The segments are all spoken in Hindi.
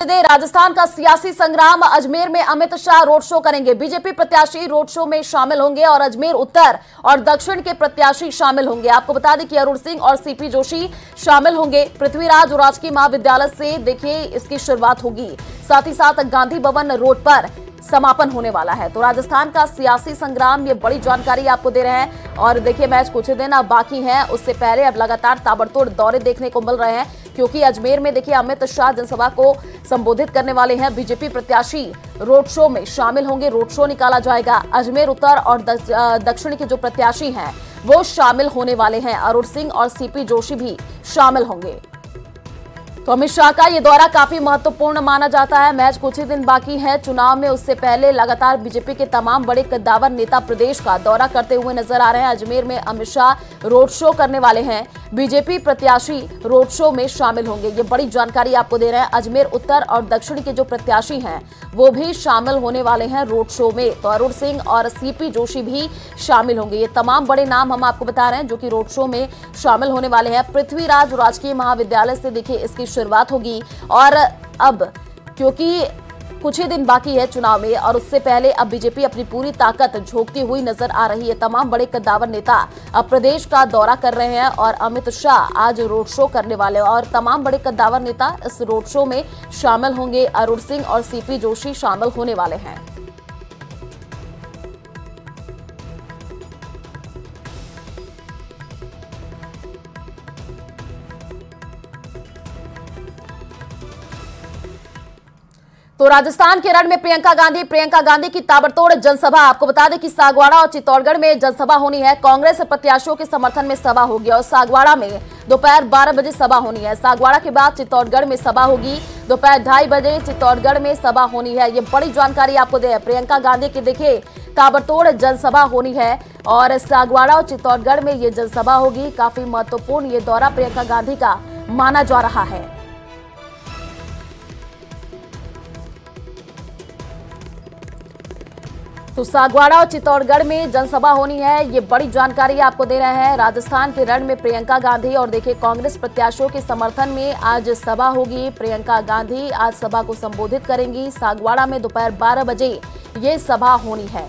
राजस्थान का सियासी संग्राम। अजमेर में अमित शाह रोड शो करेंगे। बीजेपी प्रत्याशी रोड शो में शामिल होंगे और अजमेर उत्तर और दक्षिण के प्रत्याशी शामिल होंगे। आपको बता दें कि अरुण सिंह और सीपी जोशी शामिल होंगे। पृथ्वीराज राजकीय महाविद्यालय से देखिए इसकी शुरुआत होगी, साथ ही साथ गांधी भवन रोड पर समापन होने वाला है। तो राजस्थान का सियासी संग्राम, ये बड़ी जानकारी आपको दे रहे हैं। और देखिए मैच कुछ ही दिन अब बाकी हैं, उससे पहले अब लगातार ताबड़तोड़ दौरे देखने को मिल रहे हैं, क्योंकि अजमेर में देखिए अमित शाह जनसभा को संबोधित करने वाले हैं। बीजेपी प्रत्याशी रोड शो में शामिल होंगे, रोड शो निकाला जाएगा। अजमेर उत्तर और दक्षिण के जो प्रत्याशी हैं वो शामिल होने वाले हैं। अरुण सिंह और सीपी जोशी भी शामिल होंगे। तो अमित शाह का ये दौरा काफी महत्वपूर्ण माना जाता है। मैच कुछ ही दिन बाकी है चुनाव में, उससे पहले लगातार बीजेपी के तमाम बड़े कद्दावर नेता प्रदेश का दौरा करते हुए नजर आ रहे हैं। अजमेर में अमित शाह रोड शो करने वाले हैं। बीजेपी प्रत्याशी रोड शो में शामिल होंगे, ये बड़ी जानकारी आपको दे रहे हैं। अजमेर उत्तर और दक्षिण के जो प्रत्याशी हैं वो भी शामिल होने वाले हैं रोड शो में। तो अरुण सिंह और सीपी जोशी भी शामिल होंगे। ये तमाम बड़े नाम हम आपको बता रहे हैं जो कि रोड शो में शामिल होने वाले हैं। पृथ्वीराज राजकीय महाविद्यालय से देखिए इसकी शुरुआत होगी। और अब क्योंकि कुछ ही दिन बाकी है चुनाव में और उससे पहले अब बीजेपी अपनी पूरी ताकत झोंकती हुई नजर आ रही है। तमाम बड़े कद्दावर नेता अब प्रदेश का दौरा कर रहे हैं और अमित शाह आज रोड शो करने वाले हैं और तमाम बड़े कद्दावर नेता इस रोड शो में शामिल होंगे। अरुण सिंह और सीपी जोशी शामिल होने वाले हैं। तो राजस्थान के रण में प्रियंका गांधी की ताबड़तोड़ जनसभा। आपको बता दें कि सागवाड़ा और चित्तौड़गढ़ में जनसभा होनी है। कांग्रेस प्रत्याशियों के समर्थन में सभा होगी और सागवाड़ा में दोपहर 12 बजे सभा होनी है। सागवाड़ा के बाद चित्तौड़गढ़ में सभा होगी। दोपहर 2:30 बजे चित्तौड़गढ़ में सभा होनी है। ये बड़ी जानकारी आपको दे। प्रियंका गांधी की देखिए ताबड़तोड़ जनसभा होनी है और सागवाड़ा और चित्तौड़गढ़ में ये जनसभा होगी। काफी महत्वपूर्ण ये दौरा प्रियंका गांधी का माना जा रहा है। तो सागवाड़ा और चित्तौड़गढ़ में जनसभा होनी है, ये बड़ी जानकारी आपको दे रहे हैं। राजस्थान के रण में प्रियंका गांधी और देखिए कांग्रेस प्रत्याशियों के समर्थन में आज सभा होगी। प्रियंका गांधी आज सभा को संबोधित करेंगी। सागवाड़ा में दोपहर 12 बजे ये सभा होनी है।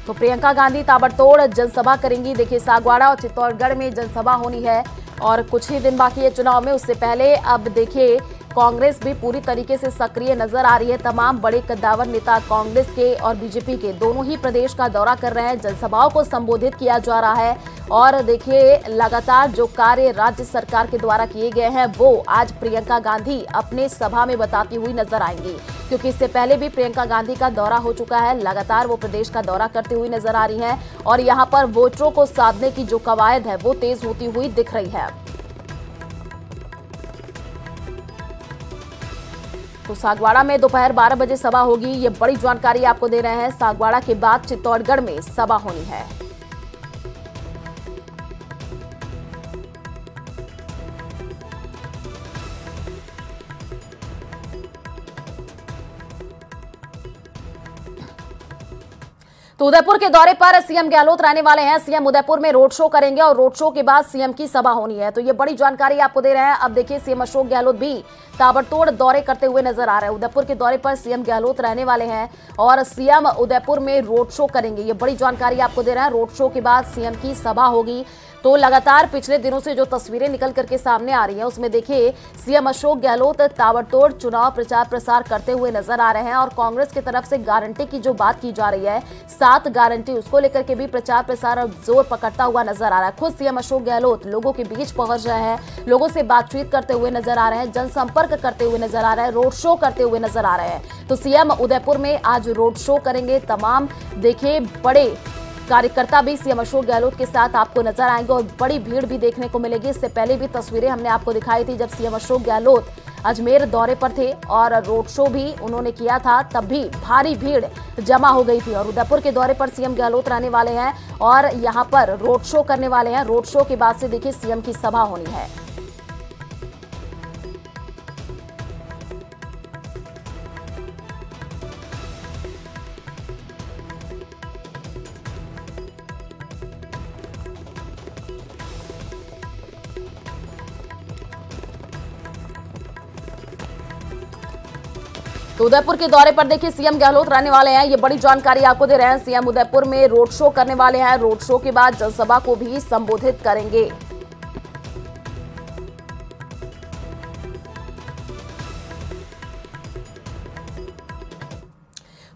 तो प्रियंका गांधी ताबड़तोड़ जनसभा करेंगी। देखिए सागवाड़ा और चित्तौड़गढ़ में जनसभा होनी है और कुछ ही दिन बाकी है चुनाव में, उससे पहले अब देखिए कांग्रेस भी पूरी तरीके से सक्रिय नजर आ रही है। तमाम बड़े कद्दावर नेता कांग्रेस के और बीजेपी के दोनों ही प्रदेश का दौरा कर रहे हैं। जनसभाओं को संबोधित किया जा रहा है और देखिए लगातार जो कार्य राज्य सरकार के द्वारा किए गए हैं वो आज प्रियंका गांधी अपने सभा में बताती हुई नजर आएंगी, क्योंकि इससे पहले भी प्रियंका गांधी का दौरा हो चुका है। लगातार वो प्रदेश का दौरा करते हुए नजर आ रही हैं और यहाँ पर वोटरों को साधने की जो कवायद है वो तेज होती हुई दिख रही है। तो सागवाड़ा में दोपहर 12 बजे सभा होगी, ये बड़ी जानकारी आपको दे रहे हैं। सागवाड़ा के बाद चित्तौड़गढ़ में सभा होनी है। तो उदयपुर के दौरे पर सीएम गहलोत रहने वाले हैं। सीएम उदयपुर में रोड शो करेंगे और रोड शो के बाद सीएम की सभा होनी है। तो ये बड़ी जानकारी आपको दे रहे हैं। अब देखिए सीएम अशोक गहलोत भी ताबड़तोड़ दौरे करते हुए नजर आ रहे हैं। उदयपुर के दौरे पर सीएम गहलोत रहने वाले हैं और सीएम उदयपुर में रोड शो करेंगे। ये बड़ी जानकारी आपको दे रहे हैं। रोड शो के बाद सीएम की सभा होगी। तो लगातार पिछले दिनों से जो तस्वीरें निकल करके सामने आ रही हैं उसमें देखिए सीएम अशोक गहलोत ताबड़तोड़ चुनाव प्रचार प्रसार करते हुए नजर आ रहे हैं और कांग्रेस की तरफ से गारंटी की जो बात की जा रही है, 7 गारंटी, उसको लेकर के भी प्रचार प्रसार अब जोर पकड़ता हुआ नजर आ रहा है। खुद सीएम अशोक गहलोत लोगों के बीच पहुंच रहे हैं, लोगों से बातचीत करते हुए नजर आ रहे हैं, जनसंपर्क करते हुए नजर आ रहे हैं, रोड शो करते हुए नजर आ रहे हैं। तो सीएम उदयपुर में आज रोड शो करेंगे। तमाम देखिए बड़े कार्यकर्ता भी सीएम अशोक गहलोत के साथ आपको नजर आएंगे और बड़ी भीड़ भी देखने को मिलेगी। इससे पहले भी तस्वीरें हमने आपको दिखाई थी जब सीएम अशोक गहलोत अजमेर दौरे पर थे और रोड शो भी उन्होंने किया था, तब भी भारी भीड़ जमा हो गई थी। और उदयपुर के दौरे पर सीएम गहलोत रहने वाले हैं और यहां पर रोड शो करने वाले हैं। रोड शो के बाद से देखिए सीएम की सभा होनी है। तो उदयपुर के दौरे पर देखिए सीएम गहलोत रहने वाले हैं, ये बड़ी जानकारी आपको दे रहे हैं। सीएम उदयपुर में रोड शो करने वाले हैं, रोड शो के बाद जनसभा को भी संबोधित करेंगे।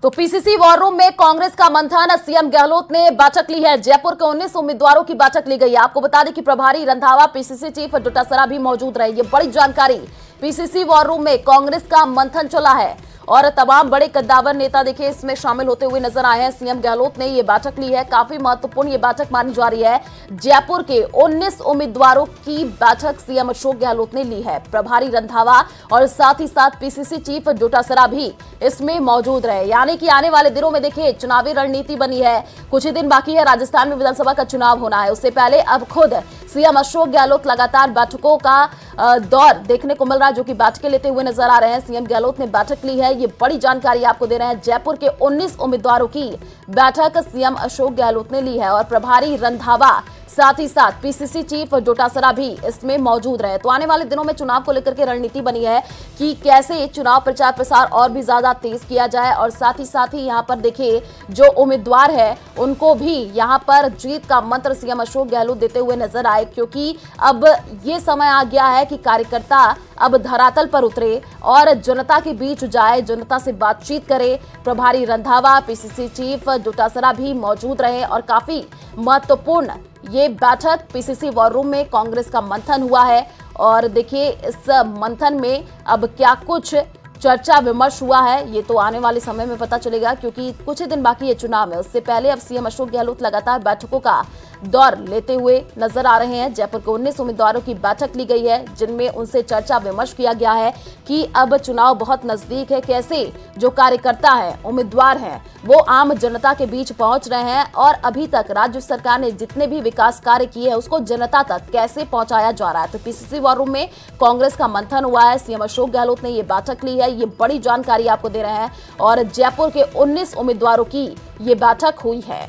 तो पीसीसी वॉर रूम में कांग्रेस का मंथन, सीएम गहलोत ने बैठक ली है। जयपुर के 19 उम्मीदवारों की बैठक ली गई है। आपको बता दें कि प्रभारी रंधावा, पीसीसी चीफ डोटासरा भी मौजूद रहे। ये बड़ी जानकारी, पीसीसी वॉर रूम में कांग्रेस का मंथन चला है और तमाम बड़े कद्दावर नेता देखिए इसमें शामिल होते हुए नजर आए हैं। सीएम गहलोत ने ये बैठक ली है, काफी महत्वपूर्ण ये बैठक मानी जा रही है। जयपुर के 19 उम्मीदवारों की बैठक सीएम अशोक गहलोत ने ली है। प्रभारी रंधावा और साथ ही साथ पीसीसी चीफ डोटासरा भी इसमें मौजूद रहे। यानी कि आने वाले दिनों में देखिए चुनावी रणनीति बनी है। कुछ ही दिन बाकी है, राजस्थान में विधानसभा का चुनाव होना है। उससे पहले अब खुद सीएम अशोक गहलोत लगातार बैठकों का दौर देखने को मिल रहा है, जो कि बैठकें लेते हुए नजर आ रहे हैं। सीएम गहलोत ने बैठक ली है, ये बड़ी जानकारी आपको दे रहे हैं। जयपुर के 19 उम्मीदवारों की बैठक सीएम अशोक गहलोत ने ली है और प्रभारी रंधावा साथ ही साथ पीसीसी चीफ डोटासरा भी इसमें मौजूद रहे। तो आने वाले दिनों में चुनाव को लेकर के रणनीति बनी है कि कैसे चुनाव प्रचार प्रसार और भी ज्यादा तेज किया जाए और साथ ही यहाँ पर देखिए जो उम्मीदवार है उनको भी यहाँ पर जीत का मंत्र सीएम अशोक गहलोत देते हुए नजर आए, क्योंकि अब ये समय आ गया है कि कार्यकर्ता अब धरातल पर उतरे और जनता के बीच जाए, जनता से बातचीत करे। प्रभारी रंधावा, पीसीसी चीफ डोटासरा भी मौजूद रहे और काफी महत्वपूर्ण ये बैठक पीसीसी वॉर रूम में कांग्रेस का मंथन हुआ है। और देखिए इस मंथन में अब क्या कुछ चर्चा विमर्श हुआ है ये तो आने वाले समय में पता चलेगा, क्योंकि कुछ ही दिन बाकी है चुनाव में। उससे पहले अब सीएम अशोक गहलोत लगातार बैठकों का दौर लेते हुए नजर आ रहे हैं। जयपुर के 19 उम्मीदवारों की बैठक ली गई है, जिनमें उनसे चर्चा विमर्श किया गया है कि अब चुनाव बहुत नजदीक है, कैसे जो कार्यकर्ता हैं, उम्मीदवार हैं, वो आम जनता के बीच पहुंच रहे हैं और अभी तक राज्य सरकार ने जितने भी विकास कार्य किए हैं उसको जनता तक कैसे पहुंचाया जा रहा है। तो पीसीसी वॉर रूम में कांग्रेस का मंथन हुआ है, सीएम अशोक गहलोत ने ये बैठक ली है, ये बड़ी जानकारी आपको दे रहे हैं। और जयपुर के 19 उम्मीदवारों की ये बैठक हुई है।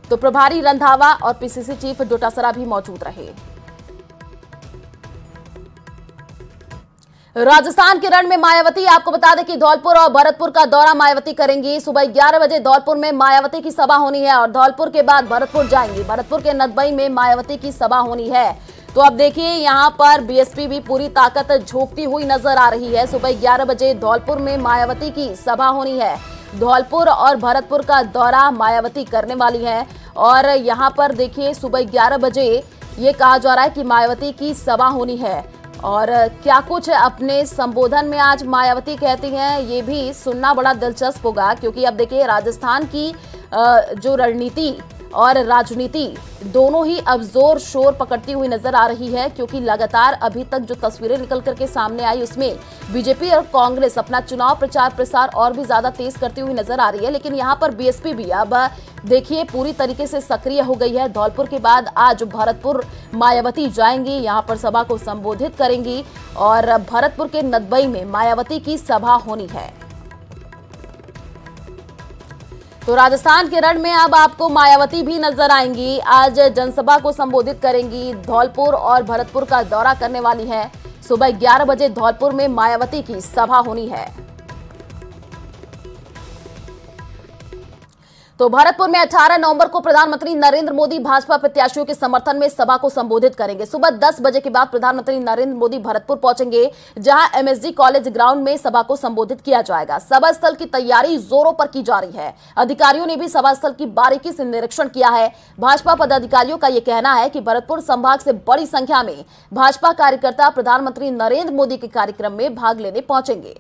तो प्रभारी रंधावा और पीसीसी चीफ डोटासरा भी मौजूद रहे। राजस्थान के रण में मायावती, आपको बता दें कि धौलपुर और भरतपुर का दौरा मायावती करेंगी। सुबह 11 बजे धौलपुर में मायावती की सभा होनी है और धौलपुर के बाद भरतपुर जाएंगी। भरतपुर के नदबई में मायावती की सभा होनी है। तो अब देखिए यहाँ पर बीएसपी भी पूरी ताकत झोंकती हुई नजर आ रही है। सुबह 11 बजे धौलपुर में मायावती की सभा होनी है। धौलपुर और भरतपुर का दौरा मायावती करने वाली है और यहाँ पर देखिए सुबह 11 बजे ये कहा जा रहा है कि मायावती की सभा होनी है। और क्या कुछ अपने संबोधन में आज मायावती कहती हैं ये भी सुनना बड़ा दिलचस्प होगा, क्योंकि अब देखिए राजस्थान की जो रणनीति और राजनीति दोनों ही अब जोर शोर पकड़ती हुई नजर आ रही है, क्योंकि लगातार अभी तक जो तस्वीरें निकल करके सामने आई उसमें बीजेपी और कांग्रेस अपना चुनाव प्रचार प्रसार और भी ज्यादा तेज करती हुई नजर आ रही है। लेकिन यहां पर बीएसपी भी अब देखिए पूरी तरीके से सक्रिय हो गई है। धौलपुर के बाद आज भरतपुर मायावती जाएंगी, यहां पर सभा को संबोधित करेंगी और भरतपुर के नदबई में मायावती की सभा होनी है। तो राजस्थान के रण में अब आपको मायावती भी नजर आएंगी, आज जनसभा को संबोधित करेंगी। धौलपुर और भरतपुर का दौरा करने वाली है। सुबह 11 बजे धौलपुर में मायावती की सभा होनी है। तो भरतपुर में 18 नवंबर को प्रधानमंत्री नरेंद्र मोदी भाजपा प्रत्याशियों के समर्थन में सभा को संबोधित करेंगे। सुबह 10 बजे के बाद प्रधानमंत्री नरेंद्र मोदी भरतपुर पहुंचेंगे, जहां एमएसजी कॉलेज ग्राउंड में सभा को संबोधित किया जाएगा। सभा स्थल की तैयारी जोरों पर की जा रही है। अधिकारियों ने भी सभा स्थल की बारीकी से निरीक्षण किया है। भाजपा पदाधिकारियों का यह कहना है कि भरतपुर संभाग से बड़ी संख्या में भाजपा कार्यकर्ता प्रधानमंत्री नरेंद्र मोदी के कार्यक्रम में भाग लेने पहुंचेंगे।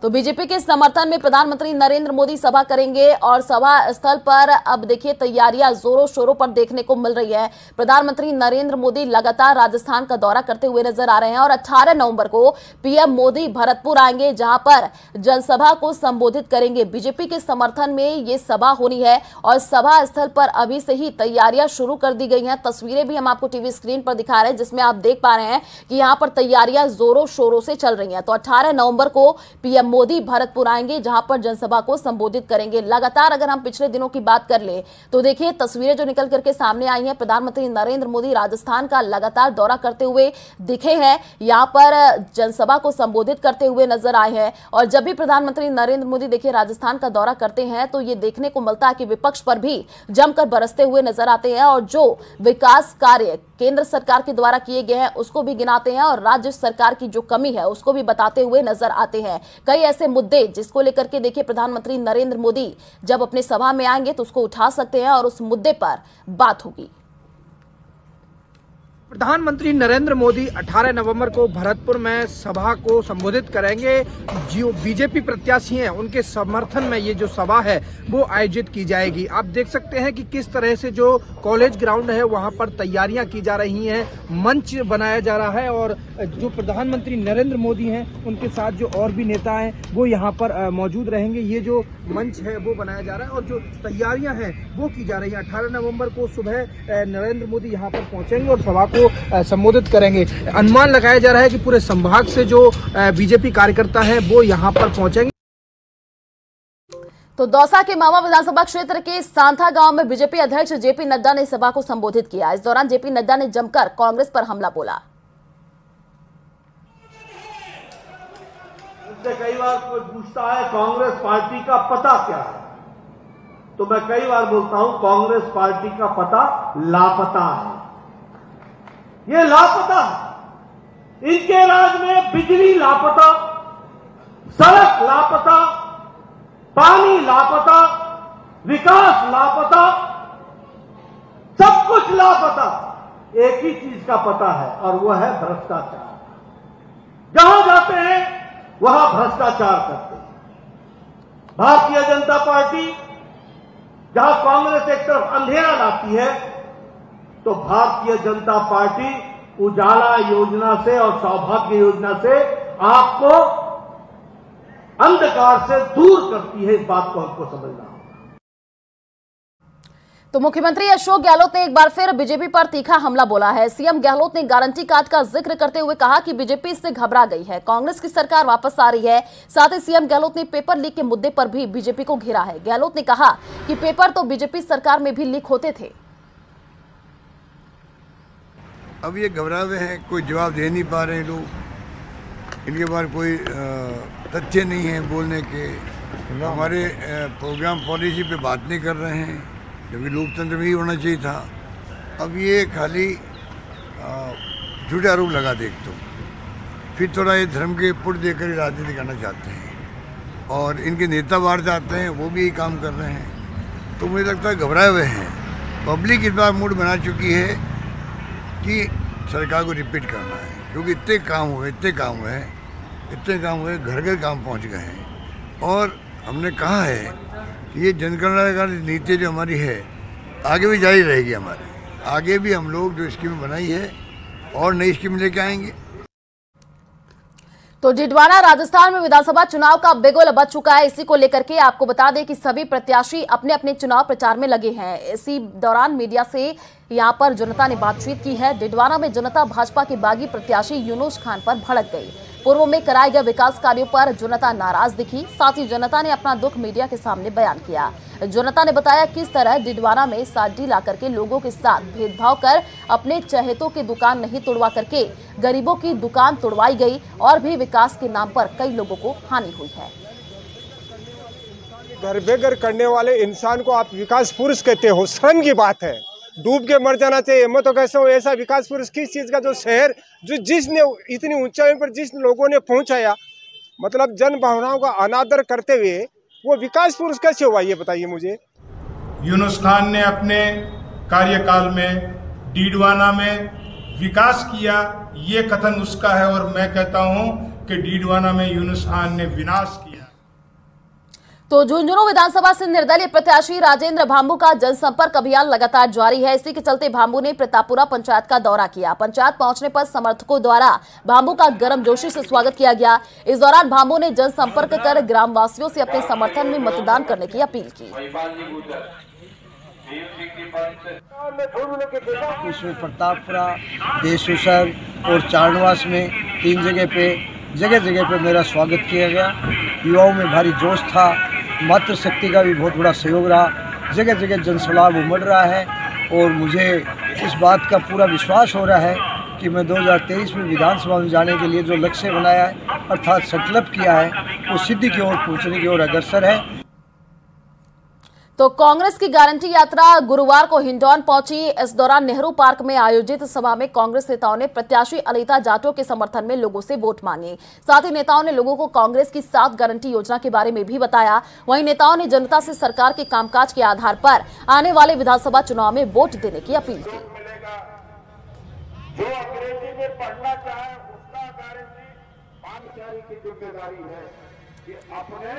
तो बीजेपी के समर्थन में प्रधानमंत्री नरेंद्र मोदी सभा करेंगे और सभा स्थल पर अब देखिए तैयारियां जोरों शोरों पर देखने को मिल रही है। प्रधानमंत्री नरेंद्र मोदी लगातार राजस्थान का दौरा करते हुए नजर आ रहे हैं और 18 नवंबर को पीएम मोदी भरतपुर आएंगे, जहां पर जनसभा को संबोधित करेंगे। बीजेपी के समर्थन में ये सभा होनी है और सभा स्थल पर अभी से ही तैयारियां शुरू कर दी गई हैं। तस्वीरें भी हम आपको टीवी स्क्रीन पर दिखा रहे हैं, जिसमें आप देख पा रहे हैं कि यहाँ पर तैयारियां जोरों शोरों से चल रही हैं। तो 18 नवंबर को पीएम पीएम मोदी भरतपुर आएंगे, जहां पर जनसभा को संबोधित करेंगे। लगातार अगर हम पिछले दिनों की बात कर ले तो देखिए तस्वीरें जो निकल करके सामने आई हैं, प्रधानमंत्री नरेंद्र मोदी राजस्थान का लगातार दौरा करते हुए दिखे हैं, यहां पर जनसभा को संबोधित करते हुए नजर आए हैं। और जब भी प्रधानमंत्री नरेंद्र मोदी देखिए राजस्थान का दौरा करते हैं तो ये देखने को मिलता है कि विपक्ष पर भी जमकर बरसते हुए नजर आते हैं और जो विकास कार्य केंद्र सरकार के द्वारा किए गए हैं उसको भी गिनाते हैं और राज्य सरकार की जो कमी है उसको भी बताते हुए नजर आते हैं। कई ऐसे मुद्दे जिसको लेकर के देखिए प्रधानमंत्री नरेंद्र मोदी जब अपने सभा में आएंगे तो उसको उठा सकते हैं और उस मुद्दे पर बात होगी। प्रधानमंत्री नरेंद्र मोदी 18 नवंबर को भरतपुर में सभा को संबोधित करेंगे। जो बीजेपी प्रत्याशी हैं उनके समर्थन में ये जो सभा है वो आयोजित की जाएगी। आप देख सकते हैं कि किस तरह से जो कॉलेज ग्राउंड है वहां पर तैयारियां की जा रही हैं, मंच बनाया जा रहा है और जो प्रधानमंत्री नरेंद्र मोदी हैं उनके साथ जो और भी नेता हैं वो यहाँ पर मौजूद रहेंगे। ये जो मंच है वो बनाया जा रहा है और जो तैयारियां हैं वो की जा रही है। 18 नवंबर को सुबह नरेंद्र मोदी यहाँ पर पहुंचेंगे और सभा को संबोधित करेंगे। अनुमान लगाया जा रहा है कि पूरे संभाग से जो बीजेपी कार्यकर्ता है वो यहाँ पर पहुंचेंगे। तो दौसा के मावा विधानसभा क्षेत्र के सांथा गांव में बीजेपी अध्यक्ष जेपी नड्डा ने सभा को संबोधित किया। इस दौरान जेपी नड्डा ने जमकर कांग्रेस पर हमला बोला। मुझसे कई बार कोई पूछता है कांग्रेस पार्टी का पता क्या है, तो मैं कई बार बोलता हूं कांग्रेस पार्टी का पता लापता है। ये लापता है। इनके राज में बिजली लापता, सड़क लापता, पानी लापता, विकास लापता, सब कुछ लापता। एक ही चीज का पता है और वो है भ्रष्टाचार। जहां जाते हैं वहां भ्रष्टाचार करते हैं। भारतीय जनता पार्टी जहां कांग्रेस एक तरफ अंधेरा लाती है तो भारतीय जनता पार्टी उजाला योजना से और सौभाग्य योजना से आपको अंधकार से दूर करती है। इस बात को हमको समझना होगा। तो मुख्यमंत्री अशोक गहलोत ने एक बार फिर बीजेपी पर तीखा हमला बोला है। सीएम गहलोत ने गारंटी कार्ड का जिक्र करते हुए कहा कि बीजेपी इससे घबरा गई है, कांग्रेस की सरकार वापस आ रही है। साथ ही सीएम गहलोत ने पेपर लीक के मुद्दे पर भी बीजेपी को घेरा है। गहलोत ने कहा कि पेपर तो बीजेपी सरकार में भी लीक होते थे। अब ये घबरा हुए हैं, कोई जवाब दे नहीं पा रहे लोग। इनके पास कोई तथ्य नहीं है बोलने के। हमारे प्रोग्राम पॉलिसी पे बात नहीं कर रहे हैं, जबकि लोकतंत्र में ही होना चाहिए था। अब ये खाली झूठे आरोप लगा दे तो फिर थोड़ा ये धर्म के पुट देकर राजनीति करना चाहते हैं और इनके नेता बाहर जाते हैं वो भी यही काम कर रहे हैं। तो मुझे लगता है घबराए हुए हैं। पब्लिक इस बार मूड बना चुकी है कि सरकार को रिपीट करना है, क्योंकि इतने काम हुए घर घर काम पहुंच गए हैं। और हमने कहा है कि ये जनकल्याणकारी नीति जो हमारी है आगे भी जारी रहेगी। हमारी आगे भी हम लोग जो स्कीम बनाई है और नई स्कीम लेके आएंगे। तो डिडवाना राजस्थान में विधानसभा चुनाव का बिगुल बज चुका है। इसी को लेकर के आपको बता दें कि सभी प्रत्याशी अपने अपने चुनाव प्रचार में लगे हैं। इसी दौरान मीडिया से यहां पर जनता ने बातचीत की है। डिडवाना में जनता भाजपा के बागी प्रत्याशी यूनुस खान पर भड़क गई। पूर्व में कराए गए विकास कार्यों पर जनता नाराज दिखी। साथ ही जनता ने अपना दुख मीडिया के सामने बयान किया। जनता ने बताया किस तरह डिडवाना में साड़ी ला करके लोगों के साथ भेदभाव कर अपने चहेतों की दुकान नहीं तोड़वा करके गरीबों की दुकान तोड़वाई गई और भी विकास के नाम पर कई लोगों को हानि हुई है। घर बेघर करने वाले इंसान को आप विकास पुरुष कहते हो, शर्म की बात है। डूब के मर जाना चाहिए। मैं तो कैसा हूँ ऐसा विकास पुरुष किस चीज़ का, जो शहर जो जिसने इतनी ऊंचाई पर जिस लोगों ने पहुंचाया, मतलब जन भावनाओं का अनादर करते हुए वो विकास पुरुष कैसे हुआ, ये बताइए मुझे। यूनुस खान ने अपने कार्यकाल में डिडवाना में विकास किया, ये कथन उसका है और मैं कहता हूं कि डिडवाना में यूनुस खान ने विनाश किया। तो झुंझुनू विधानसभा से निर्दलीय प्रत्याशी राजेंद्र भांबू का जनसंपर्क अभियान लगातार जारी है। इसी के चलते भांबू ने प्रतापपुरा पंचायत का दौरा किया। पंचायत पहुंचने पर समर्थकों द्वारा भांबू का गर्मजोशी से स्वागत किया गया। इस दौरान भांबू ने जनसंपर्क कर ग्रामवासियों से अपने समर्थन में मतदान करने की अपील की। इसमें प्रतापपुरा, देसूसर और चारणवास में 3 जगह पे मेरा स्वागत किया गया युवाओं में भारी जोश था, मातृशक्ति का भी बहुत बड़ा सहयोग रहा, जगह जगह जनसलाब उमड़ रहा है और मुझे इस बात का पूरा विश्वास हो रहा है कि मैं 2023 में विधानसभा में जाने के लिए जो लक्ष्य बनाया है अर्थात संकल्प किया है वो सिद्धि की ओर पहुंचने की ओर अग्रसर है। तो कांग्रेस की गारंटी यात्रा गुरुवार को हिंडौन पहुंची। इस दौरान नेहरू पार्क में आयोजित सभा में कांग्रेस नेताओं ने प्रत्याशी अनीता जाटव के समर्थन में लोगों से वोट मांगे। साथ ही नेताओं ने लोगों को कांग्रेस की 7 गारंटी योजना के बारे में भी बताया। वहीं नेताओं ने जनता से सरकार के कामकाज के आधार पर आने वाले विधानसभा चुनाव में वोट देने की अपील की। जो अंग्रेजी में पढ़ना चाहे उसका गारंटी पानचारी की जिम्मेदारी है कि अपने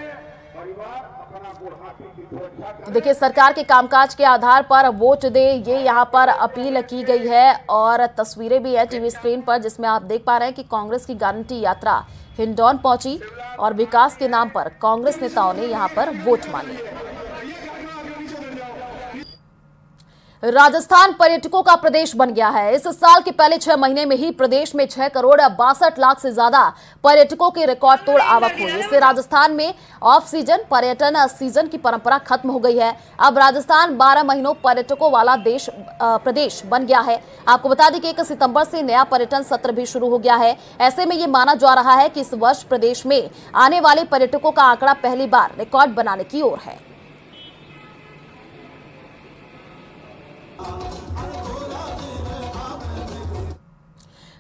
परिवार अपना बुढ़ापे की सुरक्षा करें। देखिए, सरकार के कामकाज के आधार पर वोट दे, ये यहाँ पर अपील की गई है और तस्वीरें भी है टीवी स्क्रीन पर जिसमें आप देख पा रहे हैं कि कांग्रेस की गारंटी यात्रा हिंडौन पहुंची और विकास के नाम पर कांग्रेस नेताओं ने यहाँ पर वोट मांगे। राजस्थान पर्यटकों का प्रदेश बन गया है। इस साल के पहले 6 महीने में ही प्रदेश में 6 करोड़ 62 लाख से ज्यादा पर्यटकों की रिकॉर्ड तोड़ आवक हुई। इससे राजस्थान में ऑफ सीजन पर्यटन सीजन की परंपरा खत्म हो गई है। अब राजस्थान 12 महीनों पर्यटकों वाला प्रदेश बन गया है। आपको बता दें कि 1 सितंबर से नया पर्यटन सत्र भी शुरू हो गया है। ऐसे में ये माना जा रहा है कि इस वर्ष प्रदेश में आने वाले पर्यटकों का आंकड़ा पहली बार रिकॉर्ड बनाने की ओर है।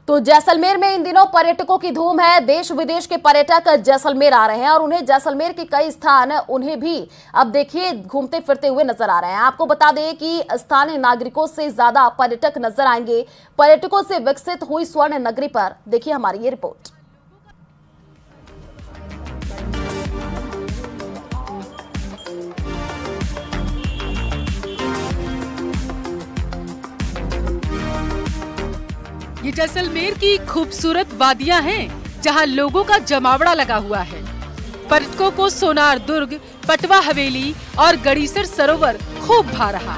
तो जैसलमेर में इन दिनों पर्यटकों की धूम है। देश विदेश के पर्यटक जैसलमेर आ रहे हैं और उन्हें जैसलमेर के कई स्थान उन्हें भी अब देखिए घूमते फिरते हुए नजर आ रहे हैं। आपको बता दें कि स्थानीय नागरिकों से ज्यादा पर्यटक नजर आएंगे। पर्यटकों से विकसित हुई स्वर्ण नगरी पर देखिए हमारी ये रिपोर्ट। ये जैसलमेर की खूबसूरत वादियां हैं जहां लोगों का जमावड़ा लगा हुआ है। पर्यटकों को सोनार दुर्ग, पटवा हवेली और गड़ीसर सरोवर खूब भा रहा।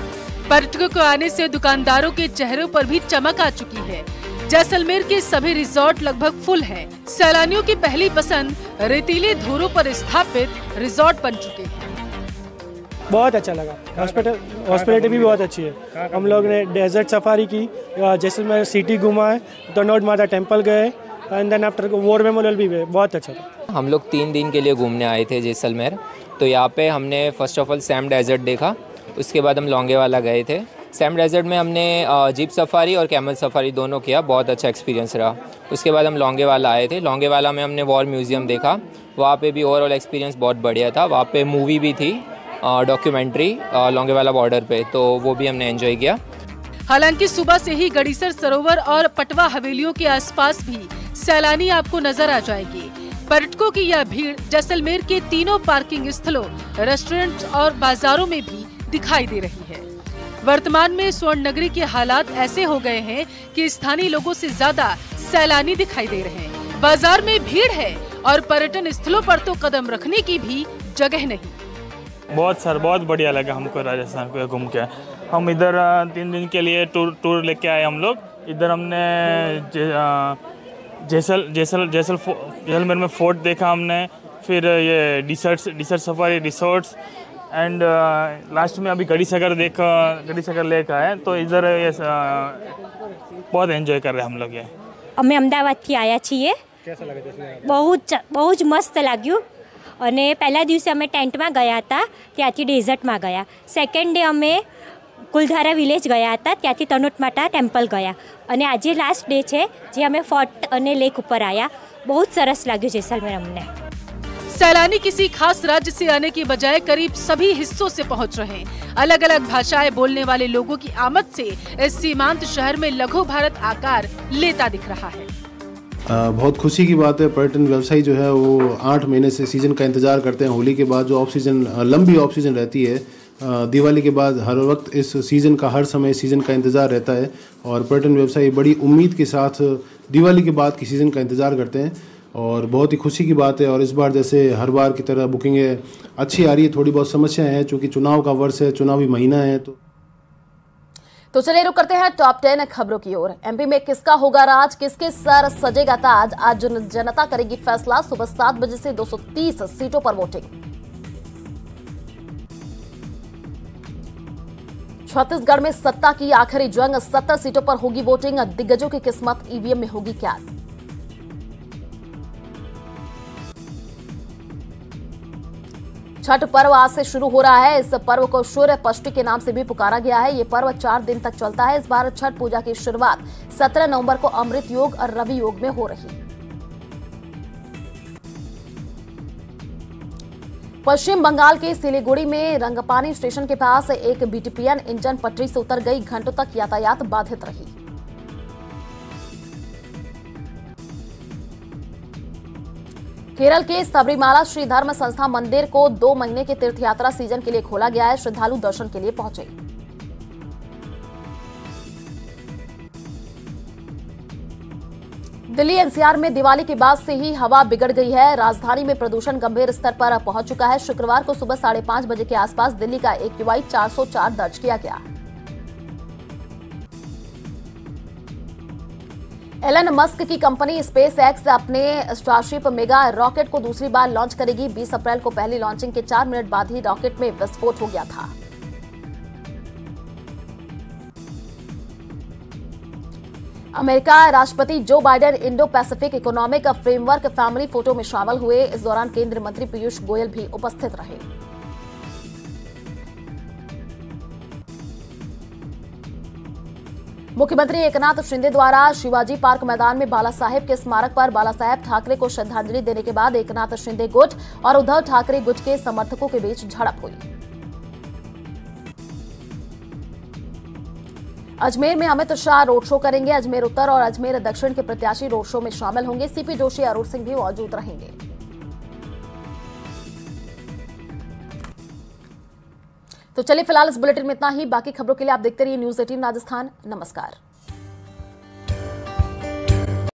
पर्यटकों को आने से दुकानदारों के चेहरों पर भी चमक आ चुकी है। जैसलमेर के सभी रिजॉर्ट लगभग फुल हैं। सैलानियों की पहली पसंद रेतीले धोरों पर स्थापित रिजॉर्ट बन चुके हैं। बहुत अच्छा लगा। हॉस्पिटलिटी भी बहुत अच्छी है। हम लोग ने डेजर्ट सफारी की, जैसलमेर सिटी घूमा है, तनोट माता टेम्पल गए and then after war memorial भी गए। बहुत अच्छा था। हम लोग 3 दिन के लिए घूमने आए थे जैसलमेर। तो यहाँ पे हमने first of all Sam desert देखा, उसके बाद हम लोंगेवाला गए थे। सैम डेजर्ट में हमने जीप सफारी और कैमल सफारी दोनों किया, बहुत अच्छा एक्सपीरियंस रहा। उसके बाद हम लोंगेवाला आए थे। लोंगेवाला में हमने वॉर म्यूज़ियम देखा, वहाँ पे भी ओवरऑल एक्सपीरियंस बहुत बढ़िया था। वहाँ पे मूवी भी थी, डॉक्यूमेंट्री लोंगेवाला बॉर्डर पे, तो वो भी हमने एंजॉय किया। हालांकि सुबह से ही गड़ीसर सरोवर और पटवा हवेलियों के आसपास भी सैलानी आपको नजर आ जाएंगे। पर्यटकों की यह भीड़ जैसलमेर के तीनों पार्किंग स्थलों, रेस्टोरेंट और बाजारों में भी दिखाई दे रही है। वर्तमान में स्वर्ण नगरी के हालात ऐसे हो गए हैं कि स्थानीय लोगों से ज्यादा सैलानी दिखाई दे रहे हैं। बाजार में भीड़ है और पर्यटन स्थलों पर तो कदम रखने की भी जगह नहीं। बहुत बढ़िया लगा हमको राजस्थान को घूम के। हम इधर 3 दिन के लिए टूर लेके आए। हम लोग इधर हमने जैसलमेर में फोर्ट देखा हमने, फिर ये dessert safari resorts and last में अभी गड़ीसगर लेक आए। तो इधर ये बहुत एंजॉय कर रहे हैं हम लोग। ये અમે અમદાવાદથી આવ્યા છીએ। બહુ જ મસ્ત લાગ્યું અને પહેલા દિવસે અમે ટેન્ટમાં ગયા હતા, ત્યાંથી ડેઝર્ટમાં ગયા। સેકન્ડ ડે અમે કુલધારા વિલેજ ગયા હતા, ત્યાંથી તનોટ માતા ટેમ્પલ ગયા અને આજે લાસ્ટ ડે છે જે અમે ફોર્ટ અને લેક ઉપર આવ્યા। बहुत सरस लाग्યું जैसलमेर हमने। सैलानी किसी खास राज्य से आने की बजाय करीब सभी हिस्सों से पहुंच रहे हैं। अलग अलग भाषाएं बोलने वाले लोगों की आमद से इस सीमांत शहर में लघु भारत आकार लेता दिख रहा है। बहुत खुशी की बात है। पर्यटन व्यवसायी जो है वो 8 महीने से सीज़न का इंतज़ार करते हैं। होली के बाद जो ऑफ सीज़न, लंबी ऑफ सीज़न रहती है, दिवाली के बाद हर वक्त इस सीज़न का, हर समय सीज़न का इंतज़ार रहता है और पर्यटन व्यवसायी बड़ी उम्मीद के साथ दिवाली के बाद की सीज़न का इंतज़ार करते हैं और बहुत ही खुशी की बात है। और इस बार जैसे हर बार की तरह बुकिंगें अच्छी आ रही है। थोड़ी बहुत समस्याएं हैं, चूँकि चुनाव का वर्ष है, चुनावी महीना है। तो चलिए रुक करते हैं टॉप 10 खबरों की ओर। एमपी में किसका होगा राज, किसके सर सजेगा ताज, आज जनता करेगी फैसला। सुबह 7 बजे से 230 सीटों पर वोटिंग। छत्तीसगढ़ में सत्ता की आखिरी जंग, 70 सीटों पर होगी वोटिंग। दिग्गजों की किस्मत ईवीएम में होगी कैद। छठ पर्व आज से शुरू हो रहा है। इस पर्व को सूर्य पष्टी के नाम से भी पुकारा गया है। ये पर्व 4 दिन तक चलता है। इस बार छठ पूजा की शुरुआत 17 नवंबर को अमृत योग और रवि योग में हो रही। पश्चिम बंगाल के सिलीगुड़ी में रंगपानी स्टेशन के पास एक बीटीपीएन इंजन पटरी से उतर गई। घंटों तक यातायात बाधित रही। केरल के सबरीमाला श्री धर्म संस्था मंदिर को 2 महीने के तीर्थयात्रा सीजन के लिए खोला गया है। श्रद्धालु दर्शन के लिए पहुंचे। दिल्ली एनसीआर में दिवाली के बाद से ही हवा बिगड़ गई है। राजधानी में प्रदूषण गंभीर स्तर पर पहुंच चुका है। शुक्रवार को सुबह 5:30 बजे के आसपास दिल्ली का AQI 404 दर्ज किया गया। एलन मस्क की कंपनी स्पेस एक्स अपने स्टारशिप मेगा रॉकेट को दूसरी बार लॉन्च करेगी। 20 अप्रैल को पहली लॉन्चिंग के 4 मिनट बाद ही रॉकेट में विस्फोट हो गया था। अमेरिका राष्ट्रपति Joe Biden Indo Pacific economic framework family photo में शामिल हुए। इस दौरान केंद्रीय मंत्री पीयूष गोयल भी उपस्थित रहे। मुख्यमंत्री एकनाथ शिंदे द्वारा शिवाजी पार्क मैदान में बाला साहेब के स्मारक पर बाला साहेब ठाकरे को श्रद्धांजलि देने के बाद एकनाथ शिंदे गुट और उद्धव ठाकरे गुट के समर्थकों के बीच झड़प हुई। अजमेर में अमित शाह रोड शो करेंगे। अजमेर उत्तर और अजमेर दक्षिण के प्रत्याशी रोड शो में शामिल होंगे। सीपी जोशी, अरुण सिंह भी मौजूद रहेंगे। तो चलिए फिलहाल इस बुलेटिन में इतना ही। बाकी खबरों के लिए आप देखते रहिए न्यूज़ 18 राजस्थान। नमस्कार।